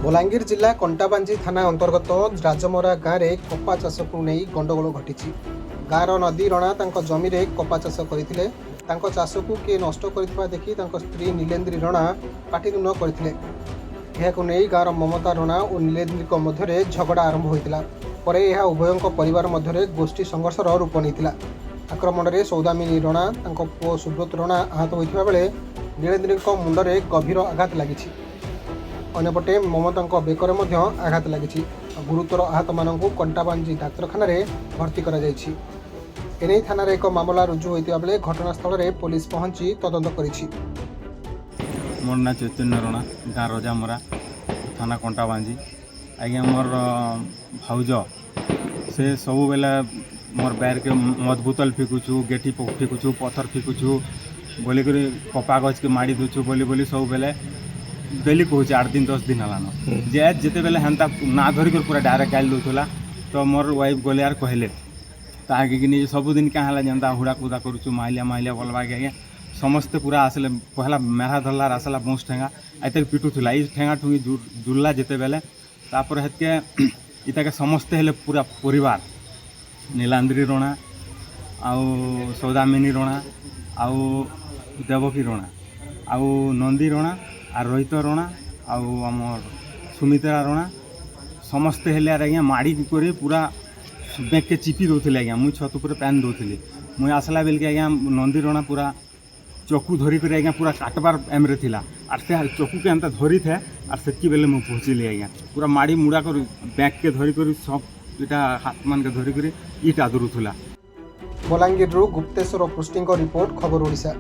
बलांगीर जिला कंटाबांजी थाना अंतर्गत राजमरा गाँव में कपा चाष को नहीं गंडगोल घटी। गाँवर नदी रणा जमी में कपा चाष करते चाष को किए नष्ट कर देखि स्त्री नीलेन्द्री रणा पाटितुंड करते। गाँवर ममता रणा और नीलेन्द्री मध्य झगड़ा आरंभ होता पर यह उभयों परिवार मध्य गोष्ठी संघर्षर रूप नहीं। आक्रमण में सौदामिनी रणा पुओ सुब्रत रणा आहत होता बेले नीलेन्द्री मुंडे गभीर आघात लगी। अन्यपटे ममता बेकर आघात लगी। गुरुतर आहत मानू कंटाबांजी डाक्तखाना भर्ती कर थाना एक मामला रुजु होता बेले घटनास्थल में पुलिस पहुंची तदंत करिछि। मोर ना चैतन्य रणा गाँ रजामरा थाना कंटाबांजी। आज्ञा मोर भाउज से सब बेले मोर बैर के मद बोतल फिकुचु गेठी फिकुचु पत्थर फिकुचु बोलिक कपा गज के माड़ी दूचु बोली सब बेले डेली कहूँ 8 दिन 10 दिन हलान जे जिते बेले हेन्ता ना धरिक पूरा डायरेक्ट गाली दूला। तो मोर वाइफ गले यार कहले ताकि कि सबुदिन क्या है जेनता हुड़ा कुदा करुचु माइलिया बोलवा के समस्ते पूरा आसले पहला मेरा धरलार आसला बंश ठेंगा आते पिटुला ये ठेंगा ठुंगी जुड़ला जिते बेले तापर हेतके इताके समस्ते हेले पूरा परिवार नीलांद्री रणा आउ सौदामिनी रणा आउ देवकी रणा आउ नंदी रणा आ रोहित रणा आउ आमर सुमित्रा रणा समस्ते हेले आज्ञा माड़ी कर पूरा बेग के चिपी दौले। आज्ञा मुई छत उपर पैन दौली मुई आसला बेल के आज्ञा नंदी रणा पूरा चकु धरिक आज्ञा पूरा काटबार एमरे थिला आर से चकु के एंता धरी थे आर सेकी बेले मुझे पहुँचली। आज्ञा पूरा माड़ी मुड़ा कर बैग के धरिक सब इटा हाथ मान के धरिक ईटा धरुला। बलांगीर गुप्तेश्वर पृष्टि रिपोर्ट खबर ओडिशा।